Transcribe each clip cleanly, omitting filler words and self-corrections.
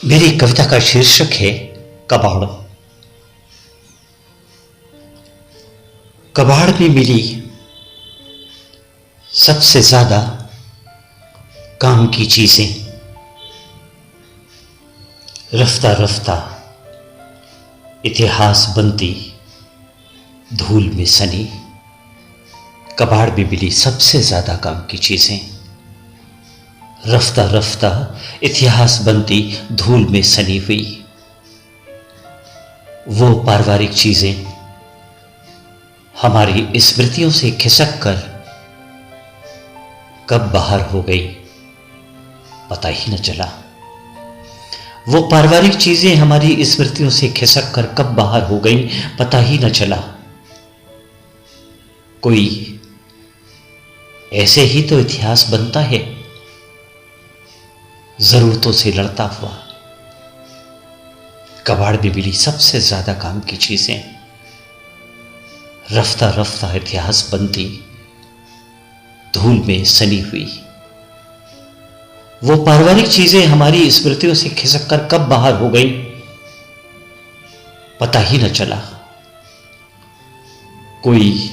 मेरी कविता का शीर्षक है कबाड़। कबाड़ में मिली सबसे ज्यादा काम की चीजें, रफ्ता रफ्ता इतिहास बनती धूल में सनी। कबाड़ में मिली सबसे ज्यादा काम की चीजें, रफ्ता रफ्ता इतिहास बनती धूल में सनी हुई। वो पारिवारिक चीजें हमारी स्मृतियों से खिसक कर कब बाहर हो गई पता ही न चला। वो पारिवारिक चीजें हमारी स्मृतियों से खिसक कर कब बाहर हो गई पता ही न चला। कोई ऐसे ही तो इतिहास बनता है, जरूरतों से लड़ता हुआ। कबाड़ में मिली सबसे ज्यादा काम की चीजें, रफ्ता रफ्ता इतिहास बनती धूल में सनी हुई। वो पारिवारिक चीजें हमारी स्मृतियों से खिसक कर कब बाहर हो गई पता ही न चला। कोई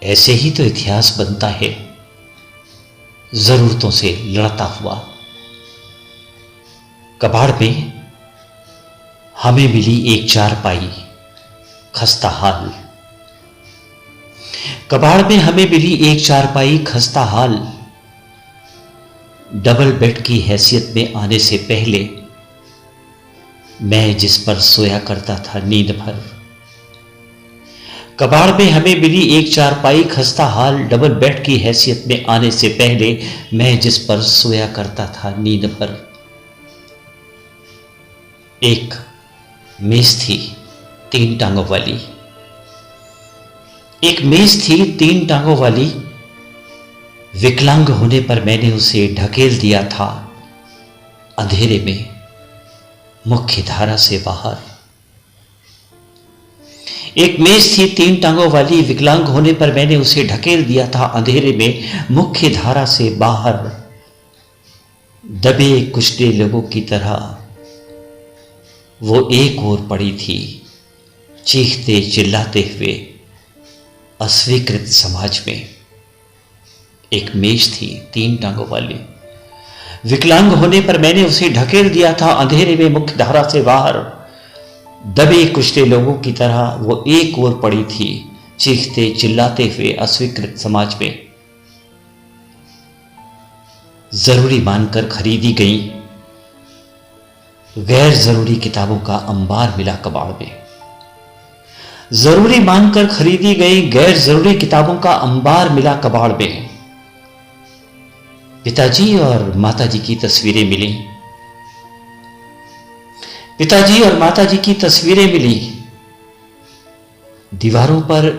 ऐसे ही तो इतिहास बनता है, जरूरतों से लड़ता हुआ। कबाड़ में हमें मिली एक चारपाई खस्ता हाल। कबाड़ में हमें मिली एक चारपाई खस्ता हाल। डबल बेड की हैसियत में आने से पहले मैं जिस पर सोया करता था नींद भर। कबाड़ में हमें मिली एक चारपाई खस्ता हाल। डबल बेड की हैसियत में आने से पहले मैं जिस पर सोया करता था नींद भर। एक मेज थी 3 टांगों वाली, एक मेज थी 3 टांगों वाली। विकलांग होने पर मैंने उसे ढकेल दिया था अंधेरे में मुख्य धारा से बाहर। एक मेज थी 3 टांगों वाली, विकलांग होने पर मैंने उसे ढकेल दिया था अंधेरे में मुख्य धारा से बाहर। दबे कुचले लोगों की तरह वो एक ओर पड़ी थी, चीखते चिल्लाते हुए अस्वीकृत समाज में। एक मेज थी 3 टांगों वाली, विकलांग होने पर मैंने उसे ढकेल दिया था अंधेरे में मुख्य धारा से बाहर। दबे कुचले लोगों की तरह वो एक ओर पड़ी थी, चीखते चिल्लाते हुए अस्वीकृत समाज में। जरूरी मानकर खरीदी गई गैर जरूरी किताबों का अंबार मिला कबाड़ में। जरूरी मानकर खरीदी गई गैर जरूरी किताबों का अंबार मिला कबाड़ में। पिताजी और माताजी की तस्वीरें मिली, पिताजी और माताजी की तस्वीरें मिली। दीवारों पर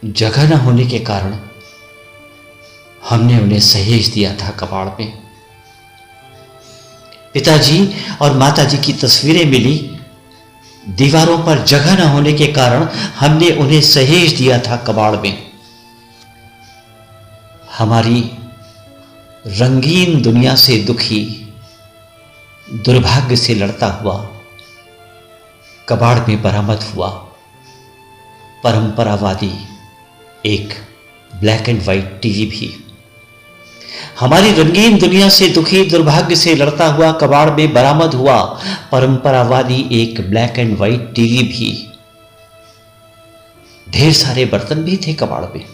जगह न होने के कारण हमने उन्हें सहेज दिया था कबाड़ में। पिताजी और माताजी की तस्वीरें मिली, दीवारों पर जगह न होने के कारण हमने उन्हें सहेज दिया था कबाड़ में। हमारी रंगीन दुनिया से दुखी दुर्भाग्य से लड़ता हुआ कबाड़ में बरामद हुआ परंपरावादी एक ब्लैक एंड व्हाइट टीवी भी। हमारी रंगीन दुनिया से दुखी दुर्भाग्य से लड़ता हुआ कबाड़ में बरामद हुआ परंपरावादी एक ब्लैक एंड व्हाइट टीवी भी। ढेर सारे बर्तन भी थे कबाड़ में,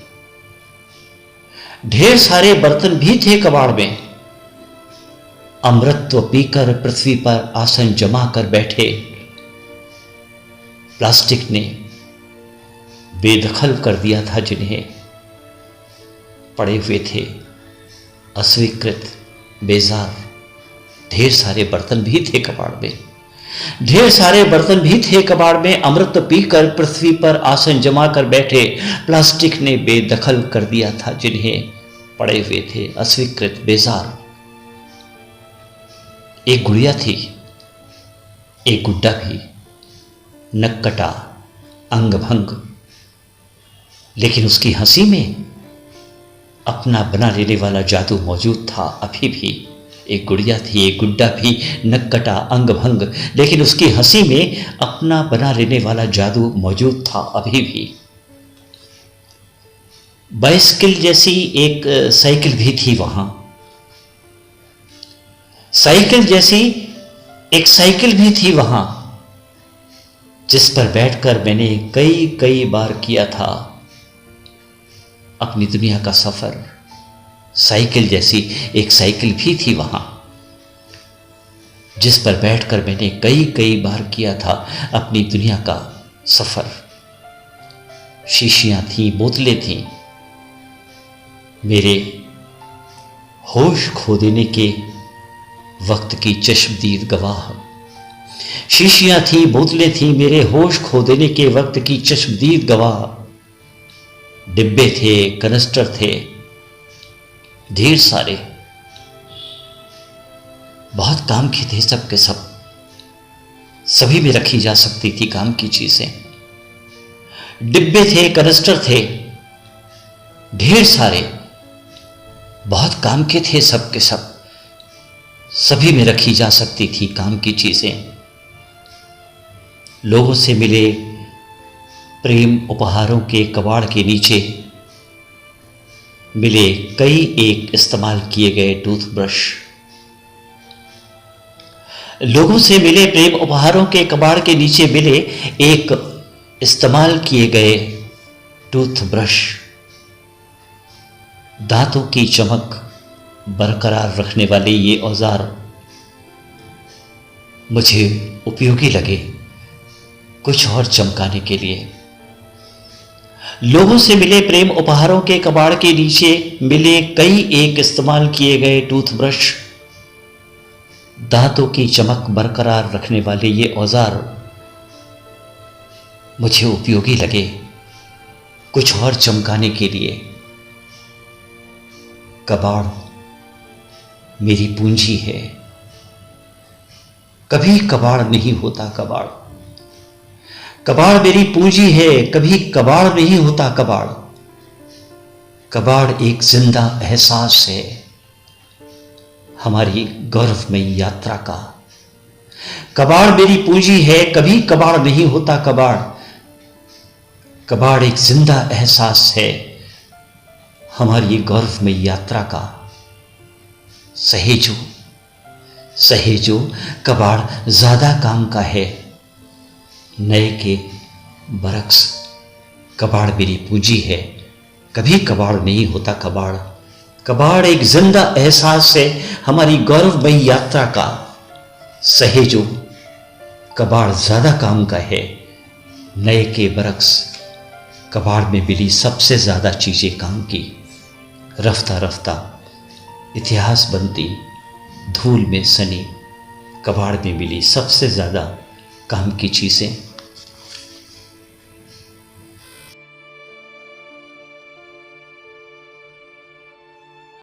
ढेर सारे बर्तन भी थे कबाड़ में। अमृतत्व पीकर पृथ्वी पर आसन जमा कर बैठे, प्लास्टिक ने बेदखल कर दिया था जिन्हें पड़े हुए थे अस्वीकृत बेजार। ढेर सारे बर्तन भी थे कबाड़ में, ढेर सारे बर्तन भी थे कबाड़ में। अमृत पीकर पृथ्वी पर आसन जमा कर बैठे, प्लास्टिक ने बेदखल कर दिया था जिन्हें पड़े हुए थे अस्वीकृत बेजार। एक गुड़िया थी, एक गुड्डा भी, नक्कटा अंग भंग, लेकिन उसकी हंसी में अपना बना लेने वाला जादू मौजूद था अभी भी। एक गुड़िया थी, एक गुड्डा भी, नक्कटा, अंग भंग, लेकिन उसकी हंसी में अपना बना लेने वाला जादू मौजूद था अभी भी। बाइसिकल जैसी एक साइकिल भी थी वहां, साइकिल जैसी एक साइकिल भी थी वहां, जिस पर बैठकर मैंने कई कई बार किया था अपनी दुनिया का सफर। साइकिल जैसी एक साइकिल भी थी वहां, जिस पर बैठकर मैंने कई कई बार किया था अपनी दुनिया का सफर। शीशियां थी, बोतलें थीं, मेरे होश खो देने के वक्त की चश्मदीद गवाह। शीशियां थी, बोतलें थी, मेरे होश खो देने के वक्त की चश्मदीद गवाह। डिब्बे थे, कनस्टर थे, ढेर सारे, बहुत काम के थे सब के सब, सभी में रखी जा सकती थी काम की चीजें। डिब्बे थे, कनस्टर थे, ढेर सारे, बहुत काम के थे सब के सब, सभी में रखी जा सकती थी काम की चीजें। लोगों से मिले प्रेम उपहारों के कबाड़ के नीचे मिले कई एक इस्तेमाल किए गए टूथब्रश। लोगों से मिले प्रेम उपहारों के कबाड़ के नीचे मिले एक इस्तेमाल किए गए टूथब्रश। दांतों की चमक बरकरार रखने वाले ये औजार मुझे उपयोगी लगे कुछ और चमकाने के लिए। लोगों से मिले प्रेम उपहारों के कबाड़ के नीचे मिले कई एक इस्तेमाल किए गए टूथब्रश। दांतों की चमक बरकरार रखने वाले ये औजार मुझे उपयोगी लगे कुछ और चमकाने के लिए। कबाड़ मेरी पूंजी है, कभी कबाड़ नहीं होता कबाड़। कबाड़ मेरी पूंजी है, कभी कबाड़ नहीं होता कबाड़। कबाड़ एक जिंदा एहसास है हमारी गौरवमयी यात्रा का। कबाड़ मेरी पूंजी है, कभी कबाड़ नहीं होता कबाड़। कबाड़ एक जिंदा एहसास है हमारी गौरवमयी यात्रा का। सहेजो सहेजो, कबाड़ ज्यादा काम का है नए के बरक्स। कबाड़ मेरी पूंजी है, कभी कबाड़ नहीं होता कबाड़। कबाड़ एक जिंदा एहसास है हमारी गौरवमयी यात्रा का। सहेजो, कबाड़ ज्यादा काम का है नए के बरक्स। कबाड़ में मिली सबसे ज्यादा चीजें काम की, रफ्ता रफ्ता इतिहास बनती धूल में सनी। कबाड़ में मिली सबसे ज्यादा काम की चीजें